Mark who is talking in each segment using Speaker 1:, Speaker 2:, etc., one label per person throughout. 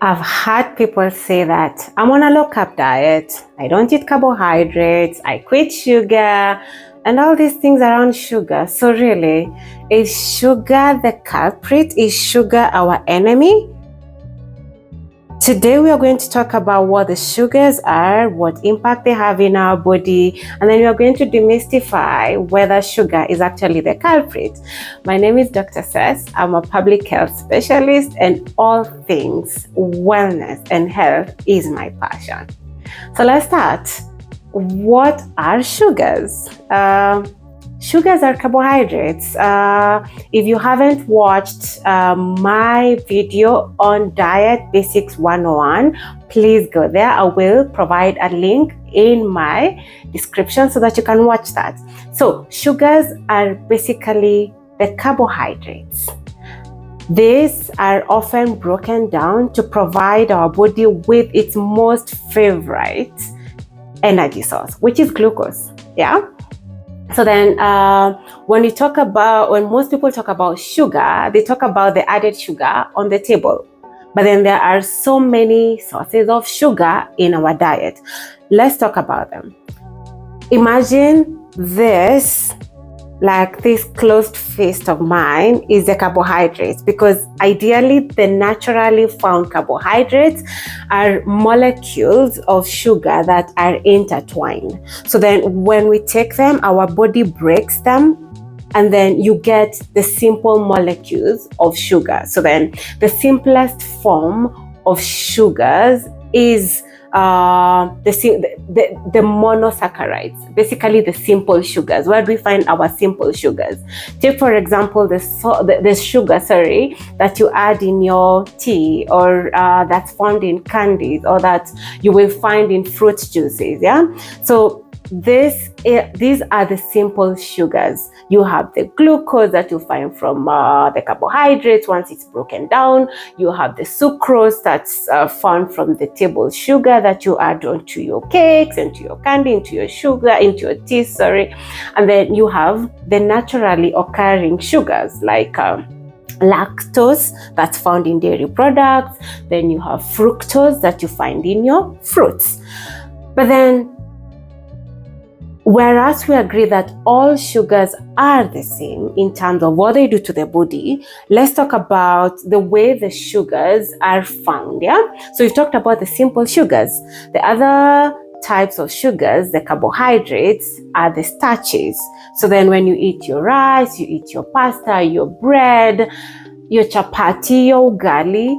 Speaker 1: I've had people say that I'm on a low carb diet, I don't eat carbohydrates, I quit sugar, and all these things around sugar. So, really, is sugar the culprit? Is sugar our enemy? Today we are going to talk about what the sugars are, what impact they have in our body, and then we are going to demystify whether sugar is actually the culprit. My name is Dr. Sess. I'm a public health specialist, and all things wellness and health is my passion. So let's start. What are sugars? Sugars are carbohydrates. If you haven't watched my video on Diet Basics 101, please go there. I will provide a link in my description so that you can watch that. So sugars are basically the carbohydrates. These are often broken down to provide our body with its most favorite energy source, which is glucose. Yeah. So then when most people talk about sugar, they talk about the added sugar on the table. But then there are so many sources of sugar in our diet. Let's talk about them. Imagine this closed fist of mine is the carbohydrates, because ideally the naturally found carbohydrates are molecules of sugar that are intertwined. So then when we take them, our body breaks them, and then you get the simple molecules of sugar. So then the simplest form of sugars is the monosaccharides, basically the simple sugars. Where do we find our simple sugars? Take for example the sugar that you add in your tea, or that's found in candies, or that you will find in fruit juices. Yeah, so these are the simple sugars. You have the glucose that you find from the carbohydrates once it's broken down. You have the sucrose that's found from the table sugar that you add onto your cakes, into your candy, into your sugar, into your tea, and then you have the naturally occurring sugars like lactose that's found in dairy products. Then you have fructose that you find in your fruits. But then, whereas we agree that all sugars are the same in terms of what they do to the body, let's talk about the way the sugars are found. Yeah, so we've talked about the simple sugars. The other types of sugars, the carbohydrates, are the starches. So then when you eat your rice, you eat your pasta, your bread, your chapati, your ugali,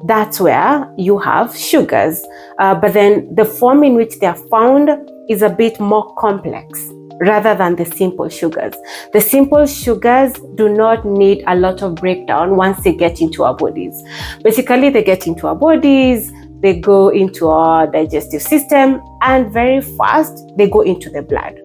Speaker 1: that's where you have sugars. But then the form in which they are found is a bit more complex rather than the simple sugars. The simple sugars do not need a lot of breakdown once they get into our bodies. Basically, they get into our bodies, they go into our digestive system, and very fast they go into the blood.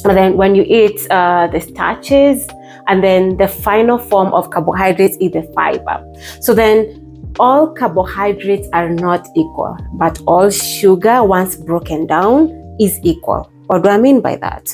Speaker 1: But then when you eat the starches, and then the final form of carbohydrates is the fiber. So then all carbohydrates are not equal, but all sugar, once broken down, is equal. What do I mean by that?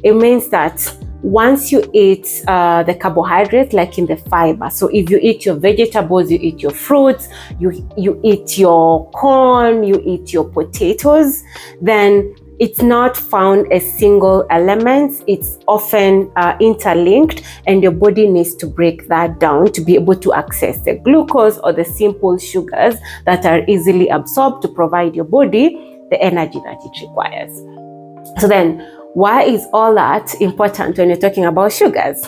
Speaker 1: It means that once you eat the carbohydrates, like in the fiber, so if you eat your vegetables, you eat your fruits, you eat your corn, you eat your potatoes, then it's not found as single elements. It's often interlinked, and your body needs to break that down to be able to access the glucose or the simple sugars that are easily absorbed to provide your body the energy that it requires. So then, why is all that important when you're talking about sugars?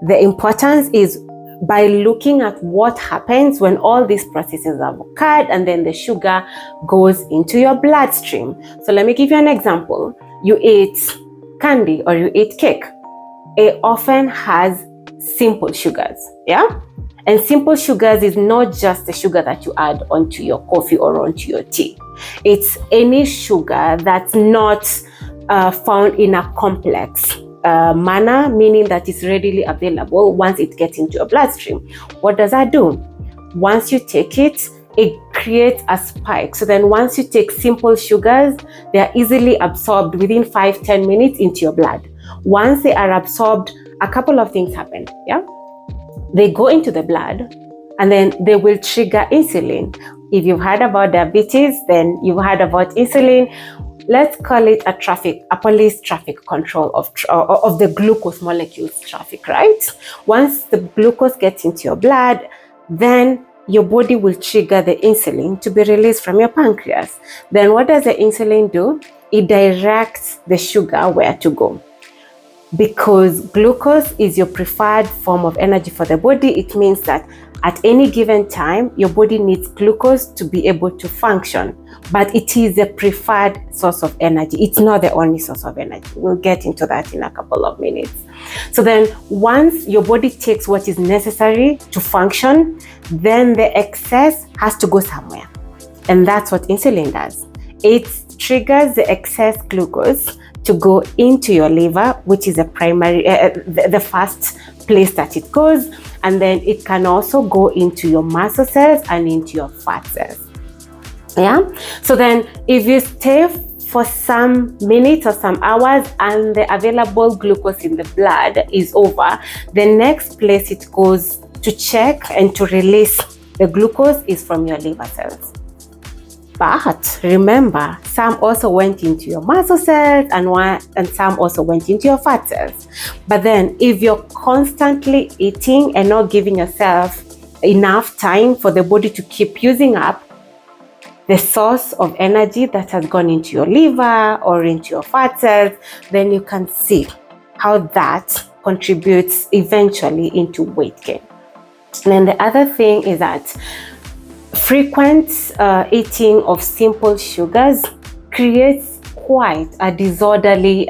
Speaker 1: The importance is by looking at what happens when all these processes have occurred, and then the sugar goes into your bloodstream. So let me give you an example. You eat candy or you eat cake. It often has simple sugars, yeah? And simple sugars is not just the sugar that you add onto your coffee or onto your tea. It's any sugar that's not found in a complex manner, meaning that it's readily available once it gets into your bloodstream. What does that do? Once you take it, it creates a spike. So then once you take simple sugars, they are easily absorbed within 5-10 minutes into your blood. Once they are absorbed, a couple of things happen. Yeah, they go into the blood, and then they will trigger insulin. If you've heard about diabetes, then you've heard about insulin. Let's call it a police traffic control of the glucose molecules traffic, right? Once the glucose gets into your blood, then your body will trigger the insulin to be released from your pancreas. Then what does the insulin do? It directs the sugar where to go. Because glucose is your preferred form of energy for the body, it means that at any given time, your body needs glucose to be able to function, but it is a preferred source of energy. It's not the only source of energy. We'll get into that in a couple of minutes. So then once your body takes what is necessary to function, then the excess has to go somewhere. And that's what insulin does. It triggers the excess glucose to go into your liver, which is the first place that it goes, and then it can also go into your muscle cells and into your fat cells. Yeah. So then, if you stay for some minutes or some hours and the available glucose in the blood is over, the next place it goes to check and to release the glucose is from your liver cells. But remember, some also went into your muscle cells and some also went into your fat cells. But then if you're constantly eating and not giving yourself enough time for the body to keep using up the source of energy that has gone into your liver or into your fat cells, then you can see how that contributes eventually into weight gain. And then the other thing is that frequent eating of simple sugars creates quite a disorderly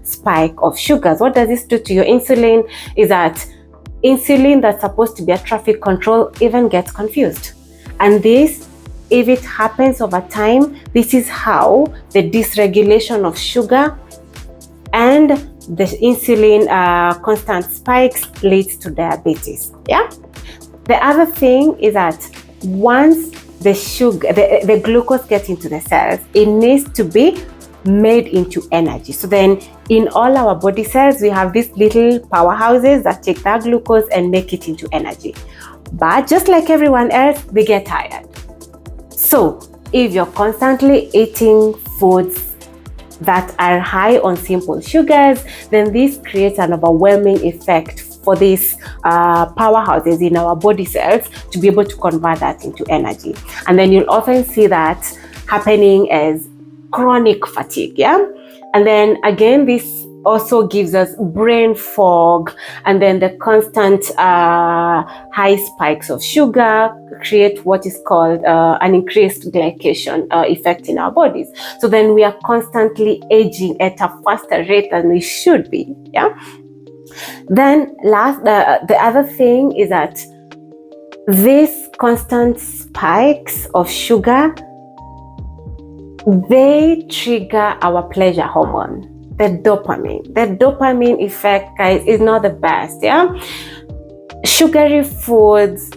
Speaker 1: spike of sugars. What does this do to your insulin? Is that insulin that's supposed to be a traffic control even gets confused. And this, if it happens over time, this is how the dysregulation of sugar and the insulin constant spikes leads to diabetes. Yeah. The other thing is that once the glucose gets into the cells, it needs to be made into energy. So then in all our body cells, we have these little powerhouses that take that glucose and make it into energy. But just like everyone else, they get tired. So if you're constantly eating foods that are high on simple sugars, then this creates an overwhelming effect for these powerhouses in our body cells to be able to convert that into energy. And then you'll often see that happening as chronic fatigue, yeah? And then again, this also gives us brain fog, and then the constant high spikes of sugar create what is called an increased glycation effect in our bodies. So then we are constantly aging at a faster rate than we should be, yeah? Then the other thing is that these constant spikes of sugar, they trigger our pleasure hormone, the dopamine. The dopamine effect, guys, is not the best, yeah? Sugary foods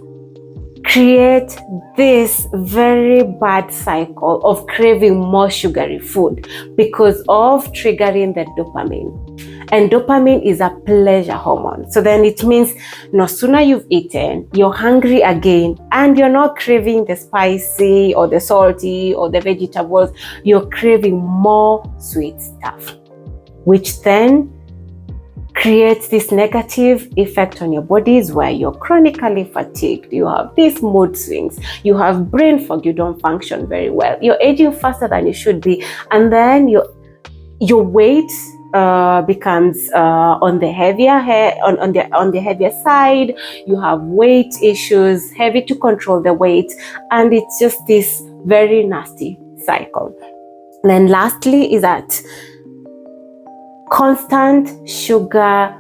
Speaker 1: create this very bad cycle of craving more sugary food because of triggering the dopamine. And dopamine is a pleasure hormone. So then it means no sooner you've eaten, you're hungry again, and you're not craving the spicy or the salty or the vegetables, you're craving more sweet stuff, which then creates this negative effect on your bodies where you're chronically fatigued, you have these mood swings, you have brain fog, you don't function very well, you're aging faster than you should be, and then your weight becomes on the heavier side. You have weight issues, heavy to control the weight, and it's just this very nasty cycle. And then lastly is that constant sugar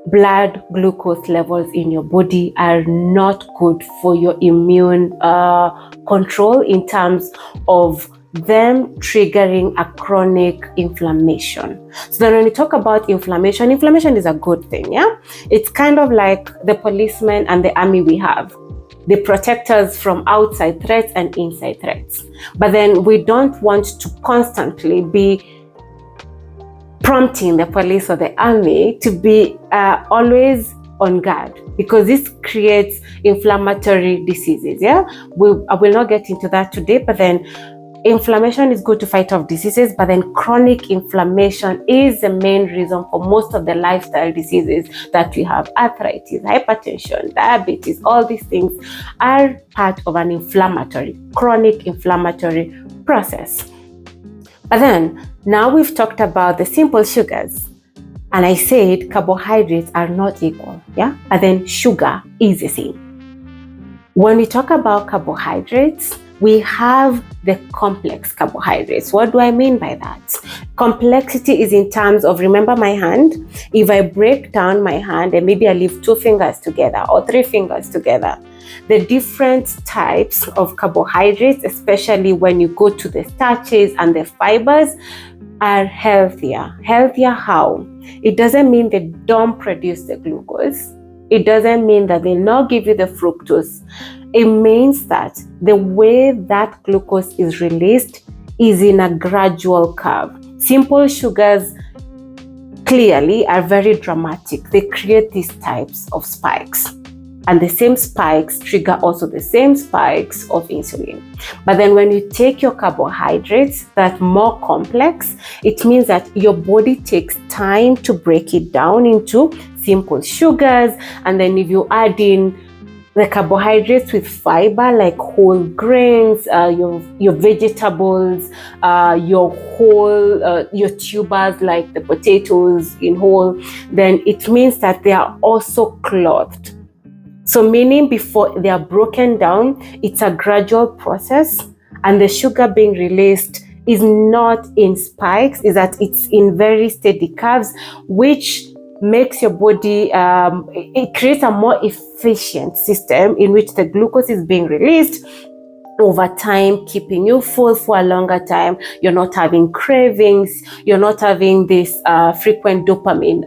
Speaker 1: blood glucose levels in your body are not good for your immune control in terms of them triggering a chronic inflammation. So then when we talk about inflammation is a good thing, yeah? It's kind of like the policemen and the army we have. They protect us from outside threats and inside threats. But then we don't want to constantly be prompting the police or the army to be always on guard, because this creates inflammatory diseases. I will not get into that today, but then inflammation is good to fight off diseases, but then chronic inflammation is the main reason for most of the lifestyle diseases that we have. Arthritis, hypertension, diabetes, all these things are part of an chronic inflammatory process. But then now we've talked about the simple sugars, and I said carbohydrates are not equal, but then sugar is the same. When we talk about carbohydrates, we have the complex carbohydrates. What do I mean by that? Complexity is in terms of, remember my hand? If I break down my hand and maybe I leave 2 fingers together or 3 fingers together, the different types of carbohydrates, especially when you go to the starches and the fibers, are healthier. Healthier how? It doesn't mean they don't produce the glucose. It doesn't mean that they'll not give you the fructose. It means that the way that glucose is released is in a gradual curve. Simple sugars clearly are very dramatic. They create these types of spikes. And the same spikes trigger also the same spikes of insulin. But then when you take your carbohydrates that more complex, it means that your body takes time to break it down into simple sugars. And then if you add in the carbohydrates with fiber like whole grains, your vegetables, your tubers like the potatoes in whole, then it means that they are also clothed. So meaning before they are broken down, it's a gradual process, and the sugar being released is not in spikes, is that it's in very steady curves, which makes your body, it creates a more efficient system in which the glucose is being released over time, keeping you full for a longer time. You're not having cravings, you're not having this frequent dopamine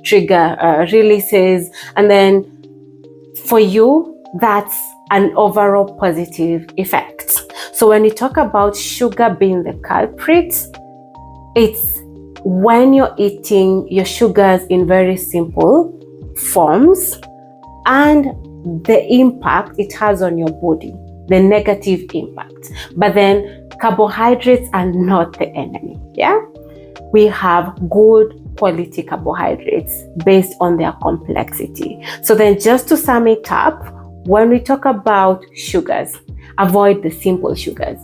Speaker 1: trigger releases, and then for you, that's an overall positive effect. So when you talk about sugar being the culprit, it's when you're eating your sugars in very simple forms and the impact it has on your body, the negative impact. But then carbohydrates are not the enemy. We have good quality carbohydrates based on their complexity. So then just to sum it up, when we talk about sugars, avoid the simple sugars.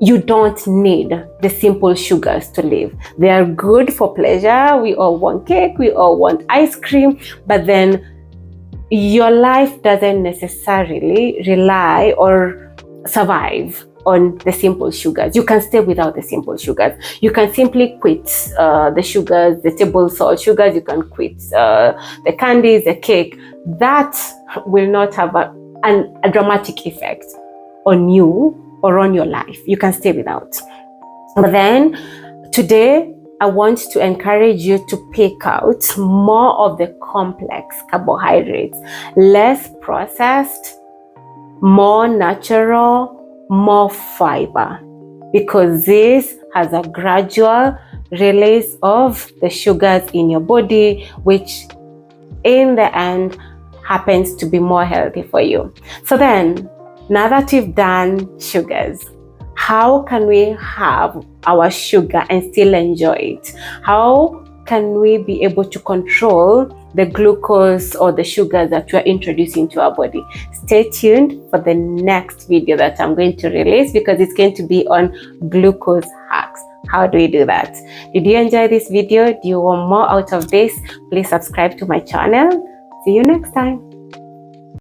Speaker 1: You don't need the simple sugars to live. They are good for pleasure. We all want cake, we all want ice cream, but then your life doesn't necessarily rely or survive on the simple sugars. You can stay without the simple sugars. You can simply quit the sugars, the table salt sugars. You can quit the candies, the cake. That will not have a dramatic effect on you or on your life. You can stay without. But then today, I want to encourage you to pick out more of the complex carbohydrates, less processed, more natural, more fiber, because this has a gradual release of the sugars in your body, which in the end happens to be more healthy for you. So then, now that we've done sugars, how can we have our sugar and still enjoy it? How can we be able to control the glucose or the sugar that we are introducing to our body? Stay tuned for the next video that I'm going to release, because it's going to be on glucose hacks. How do we do that? Did you enjoy this video? Do you want more out of this? Please subscribe to my channel. See you next time.